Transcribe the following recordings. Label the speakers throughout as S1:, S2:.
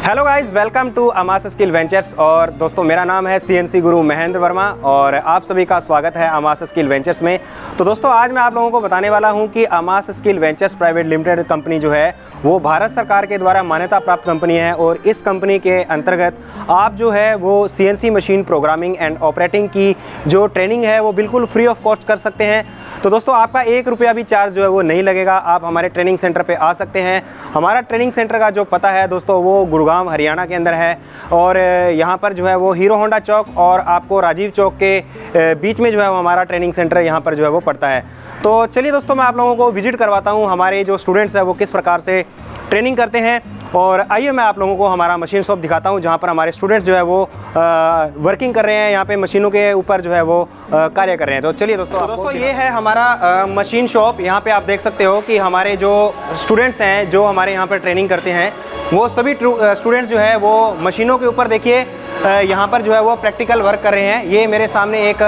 S1: Hello guys, welcome to Amas skill ventures. और दोस्तों, मेरा नाम है सीएनसी गुरु महेंद्र वर्मा और आप सभी का स्वागत है अमास स्किल वेंचर्स में। तो दोस्तों, आज मैं आप लोगों को बताने वाला हूं कि Amas skill ventures private limited company जो है वो भारत सरकार के द्वारा मान्यता प्राप्त कंपनी है और इस कंपनी के अंतर्गत आप जो है वो CNC machine programming and operating की जो ट्रेनिंग है वो बिल्कुल फ्री ऑफ कॉस्ट कर सकते हैं। तो दोस्तों, आपका 1 रुपया भी चार्ज जो है वो नहीं लगेगा। आप हमारे ट्रेनिंग सेंटर पे आ सकते हैं। हमारा ट्रेनिंग सेंटर का जो पता है दोस्तों वो गुड़गांव हरियाणा के अंदर है और यहाँ पर जो है वो हीरो होंडा चौक और आपको राजीव चौक के बीच में जो है वो हमारा ट्रेनिंग सेंटर यहाँ पर जो है वो पड़ता है। तो चलिए दोस्तों, मैं आप लोगों को विजिट करवाता हूँ हमारे जो स्टूडेंट्स हैं वो किस प्रकार से ट्रेनिंग करते हैं। और आइए मैं आप लोगों को हमारा मशीन शॉप दिखाता हूँ जहाँ पर हमारे स्टूडेंट्स जो है वो वर्किंग कर रहे हैं, यहाँ पे मशीनों के ऊपर जो है वो कार्य कर रहे हैं। तो चलिए दोस्तों, ये है हमारा मशीन शॉप। यहाँ पे आप देख सकते हो कि हमारे जो स्टूडेंट्स हैं जो हमारे यहाँ पर ट्रेनिंग करते हैं वो सभी स्टूडेंट्स जो है वो मशीनों के ऊपर देखिए यहाँ पर जो है वो प्रैक्टिकल वर्क कर रहे हैं। ये मेरे सामने एक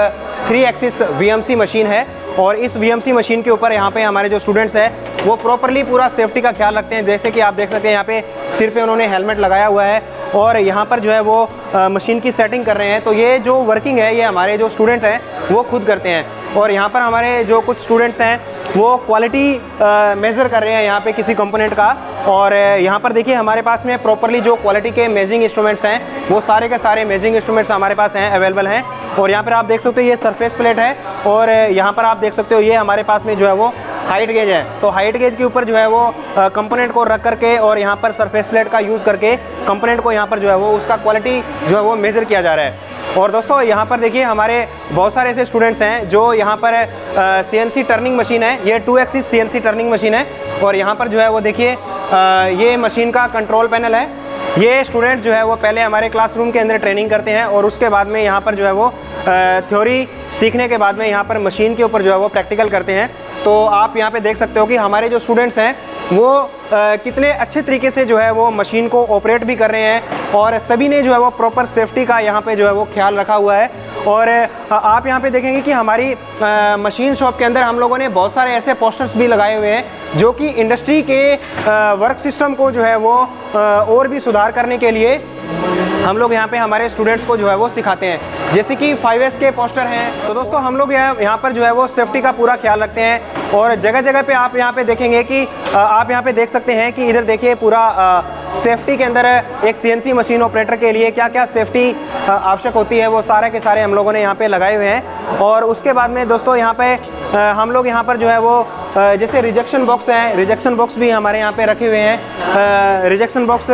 S1: 3 एक्सिस VMC मशीन है और इस VMC मशीन के ऊपर यहाँ पे हमारे जो स्टूडेंट्स हैं वो प्रॉपरली पूरा सेफ्टी का ख्याल रखते हैं। जैसे कि आप देख सकते हैं यहाँ पे सिर पे उन्होंने हेलमेट लगाया हुआ है और यहाँ पर जो है वो मशीन की सेटिंग कर रहे हैं। तो ये जो वर्किंग है ये हमारे जो स्टूडेंट हैं वो खुद करते हैं। और यहाँ पर हमारे जो कुछ स्टूडेंट्स हैं वो क्वालिटी मेज़र कर रहे हैं यहाँ पे किसी कंपोनेंट का। और यहाँ पर देखिए हमारे पास में प्रॉपरली जो क्वालिटी के मेजरिंग इंस्ट्रूमेंट्स हैं वो सारे के सारे मेजरिंग इंस्ट्रूमेंट्स हमारे पास हैं, अवेलेबल हैं। और यहाँ पर आप देख सकते हो ये सरफेस प्लेट है और यहाँ पर आप देख सकते हो ये हमारे पास में जो है वो हाइट गेज है। तो हाइट गेज के ऊपर जो है वो कंपोनेंट को रख करके और यहाँ पर सरफेस प्लेट का यूज़ करके कंपोनेंट को यहाँ पर जो है वो उसका क्वालिटी जो है वो मेज़र किया जा रहा है। और दोस्तों, यहाँ पर देखिए हमारे बहुत सारे ऐसे स्टूडेंट्स हैं जो यहाँ पर CNC टर्निंग मशीन है, ये 2 एक्सिस CNC टर्निंग मशीन है। और यहाँ पर जो है वो देखिए ये मशीन का कंट्रोल पैनल है। ये स्टूडेंट्स जो है वो पहले हमारे क्लासरूम के अंदर ट्रेनिंग करते हैं और उसके बाद में यहाँ पर जो है वो थ्योरी सीखने के बाद में यहाँ पर मशीन के ऊपर जो है वो प्रैक्टिकल करते हैं। तो आप यहाँ पे देख सकते हो कि हमारे जो स्टूडेंट्स हैं वो कितने अच्छे तरीके से जो है वो मशीन को ऑपरेट भी कर रहे हैं और सभी ने जो है वो प्रॉपर सेफ्टी का यहाँ पे जो है वो ख्याल रखा हुआ है। और आप यहाँ पे देखेंगे कि हमारी मशीन शॉप के अंदर हम लोगों ने बहुत सारे ऐसे पोस्टर्स भी लगाए हुए हैं जो कि इंडस्ट्री के वर्क सिस्टम को जो है वो और भी सुधार करने के लिए हम लोग यहाँ पे हमारे स्टूडेंट्स को जो है वो सिखाते हैं। जैसे कि 5S के पोस्टर हैं। तो दोस्तों, हम लोग यहाँ पर जो है वो सेफ्टी का पूरा ख्याल रखते हैं और जगह जगह पे आप यहाँ पे देखेंगे कि आप यहाँ पे देख सकते हैं कि इधर देखिए पूरा सेफ्टी के अंदर एक CNC मशीन ऑपरेटर के लिए क्या क्या सेफ्टी आवश्यक होती है वो सारे के सारे हम लोगों ने यहाँ पे लगाए हुए हैं। और उसके बाद में दोस्तों यहाँ पे हम लोग यहाँ पर जो है वो जैसे रिजेक्शन बॉक्स हैं, रिजेक्शन बॉक्स भी हमारे यहाँ पे रखे हुए हैं। रिजेक्शन बॉक्स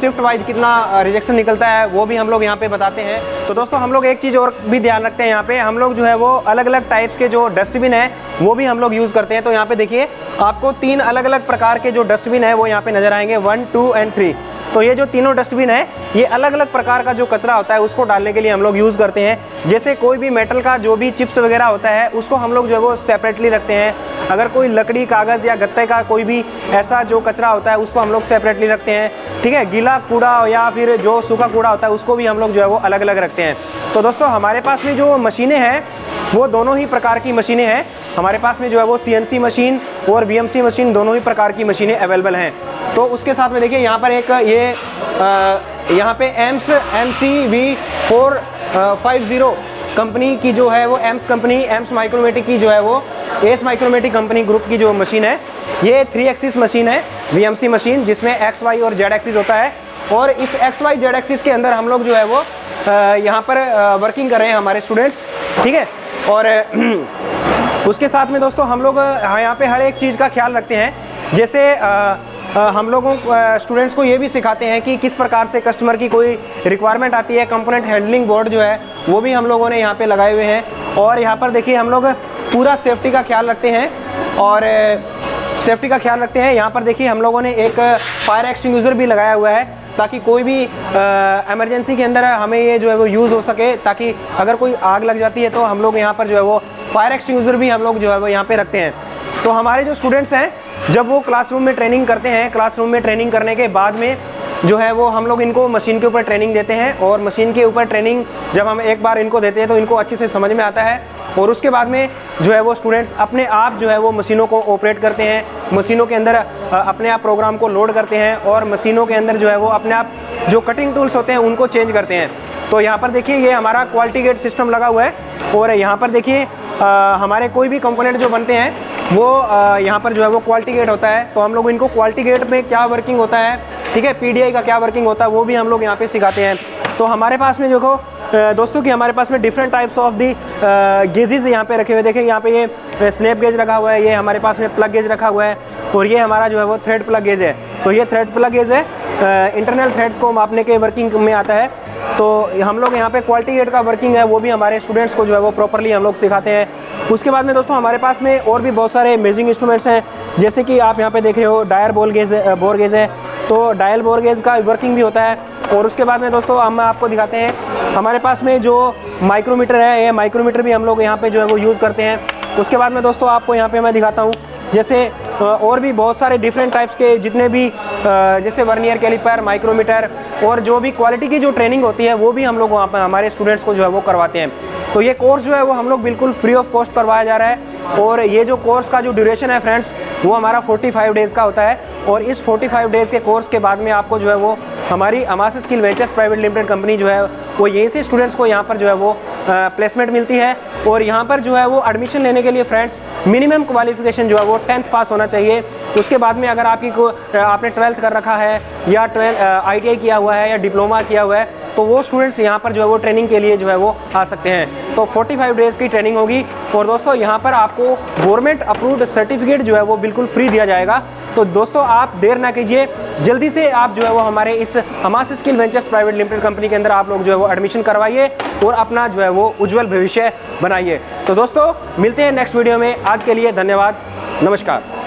S1: शिफ्ट वाइज कितना रिजेक्शन निकलता है वो भी हम लोग यहाँ पे बताते हैं। तो दोस्तों, हम लोग एक चीज़ और भी ध्यान रखते हैं, यहाँ पे हम लोग जो है वो अलग अलग टाइप्स के जो डस्टबिन है वो भी हम लोग यूज़ करते हैं। तो यहाँ पे देखिए आपको 3 अलग अलग प्रकार के जो डस्टबिन है वो यहाँ पे नज़र आएंगे, 1, 2 एंड 3। तो ये जो तीनों डस्टबिन है ये अलग अलग प्रकार का जो कचरा होता है उसको डालने के लिए हम लोग यूज़ करते हैं। जैसे कोई भी मेटल का जो भी चिप्स वगैरह होता है उसको हम लोग जो है वो सेपरेटली रखते हैं। अगर कोई लकड़ी, कागज़ या गत्ते का कोई भी ऐसा जो कचरा होता है उसको हम लोग सेपरेटली रखते हैं। ठीक है, गीला कूड़ा या फिर जो सूखा कूड़ा होता है उसको भी हम लोग जो है वो अलग अलग रखते हैं। तो दोस्तों, हमारे पास में जो मशीनें हैं वो दोनों ही प्रकार की मशीनें हैं। हमारे पास में जो है वो CNC मशीन और VMC मशीन दोनों ही प्रकार की मशीनें अवेलेबल हैं। तो उसके साथ में देखिए यहाँ पर एक ये यहाँ पे एम्स MC-V450 कंपनी की जो है वो एम्स माइक्रोमेटिक की जो है वो एस माइक्रोमेटिक कंपनी ग्रुप की जो मशीन है ये 3 एक्सिस मशीन है, VMC मशीन, जिसमें X, Y और Z एक्सिस होता है। और इस X, Y, Z एक्सिस के अंदर हम लोग जो है वो यहाँ पर वर्किंग कर रहे हैं हमारे स्टूडेंट्स। ठीक है, और उसके साथ में दोस्तों हम लोग यहाँ पे हर एक चीज़ का ख्याल रखते हैं। जैसे हम लोगों स्टूडेंट्स को ये भी सिखाते हैं कि किस प्रकार से कस्टमर की कोई रिक्वायरमेंट आती है, कंपोनेंट हैंडलिंग बोर्ड जो है वो भी हम लोगों ने यहाँ पे लगाए हुए हैं। और यहाँ पर देखिए हम लोग पूरा सेफ्टी का ख्याल रखते हैं और सेफ्टी का ख्याल रखते हैं। यहाँ पर देखिए हम लोगों ने एक फायर एक्सटिंग्विशर भी लगाया हुआ है ताकि कोई भी इमरजेंसी के अंदर हमें ये जो है वो यूज़ हो सके, ताकि अगर कोई आग लग जाती है तो हम लोग यहाँ पर जो है वो फायर एक्सटिंग्विशर भी हम लोग जो है वो यहाँ पे रखते हैं। तो हमारे जो स्टूडेंट्स हैं जब वो क्लासरूम में ट्रेनिंग करते हैं, क्लासरूम में ट्रेनिंग करने के बाद में जो है वो हम लोग इनको मशीन के ऊपर ट्रेनिंग देते हैं। और मशीन के ऊपर ट्रेनिंग जब हम एक बार इनको देते हैं तो इनको अच्छे से समझ में आता है और उसके बाद में जो है वो स्टूडेंट्स अपने आप जो है वो मशीनों को ऑपरेट करते हैं, मशीनों के अंदर अपने आप प्रोग्राम को लोड करते हैं और मशीनों के अंदर जो है वो अपने आप जो कटिंग टूल्स होते हैं उनको चेंज करते हैं। तो यहाँ पर देखिए ये हमारा क्वालिटी गेट सिस्टम लगा हुआ है, और यहाँ पर देखिए हमारे कोई भी कंपोनेंट जो बनते हैं वो यहाँ पर जो है वो क्वालिटी गेट होता है। तो हम लोग इनको क्वालिटी गेट में क्या वर्किंग होता है, ठीक है, PDI का क्या वर्किंग होता है, वो भी हम लोग यहाँ पे सिखाते हैं। तो हमारे पास में देखो दोस्तों कि हमारे पास में different types of the gauges यहाँ पे रखे हुए। देखिए यहाँ पे ये स्नैप गेज रखा हुआ है, ये हमारे पास में प्लग गेज रखा हुआ है, और ये हमारा जो है वो थ्रेड प्लग गेज है। तो ये थ्रेड प्लग गेज है, इंटरनल थ्रेड्स को मापने के वर्किंग में आता है। तो हम लोग यहाँ पे क्वालिटी गेट का वर्किंग है वो भी हमारे स्टूडेंट्स को जो है वो प्रॉपरली हम लोग सिखाते हैं। उसके बाद में दोस्तों हमारे पास में और भी बहुत सारे मेजरिंग इंस्ट्रूमेंट्स हैं, जैसे कि आप यहाँ पे देख रहे हो डायल बोर गेज है। तो डायल बोर गेज का वर्किंग भी होता है। और उसके बाद में दोस्तों हम आपको दिखाते हैं हमारे पास में जो माइक्रोमीटर है, ये माइक्रोमीटर भी हम लोग यहाँ पे जो है वो यूज़ करते हैं। उसके बाद में दोस्तों आपको यहाँ पे मैं दिखाता हूँ जैसे और भी बहुत सारे डिफरेंट टाइप्स के जितने भी जैसे वर्नियर कैलिपर, माइक्रोमीटर और जो भी क्वालिटी की जो ट्रेनिंग होती है वो भी हम लोग वहाँ पर हमारे स्टूडेंट्स को जो है वो करवाते हैं। तो ये कोर्स जो है वो हम लोग बिल्कुल फ्री ऑफ कॉस्ट करवाया जा रहा है, और ये जो कोर्स का जो ड्यूरेशन है फ्रेंड्स वो हमारा 45 डेज़ का होता है। और इस 45 डेज़ के कोर्स के बाद में आपको जो है वो हमारी Amas skill ventures private limited company जो है वो यहीं से स्टूडेंट्स को यहाँ पर जो है वो प्लेसमेंट मिलती है। और यहाँ पर जो है वो एडमिशन लेने के लिए फ्रेंड्स मिनिमम क्वालिफिकेशन जो है वो 10th पास होना चाहिए। उसके बाद में अगर आपने 12th कर रखा है या ITI किया हुआ है या डिप्लोमा किया हुआ है तो वो स्टूडेंट्स यहाँ पर जो है वो ट्रेनिंग के लिए जो है वो आ सकते हैं। तो 45 डेज़ की ट्रेनिंग होगी, और दोस्तों यहाँ पर आपको गवर्नमेंट अप्रूव्ड सर्टिफिकेट जो है वो बिल्कुल फ्री दिया जाएगा। तो दोस्तों आप देर ना कीजिए, जल्दी से आप जो है वो हमारे इस Amas skill ventures private limited company के अंदर आप लोग जो है वो एडमिशन करवाइए और अपना जो है वो उज्जवल भविष्य बनाइए। तो दोस्तों मिलते हैं नेक्स्ट वीडियो में, आज के लिए धन्यवाद, नमस्कार।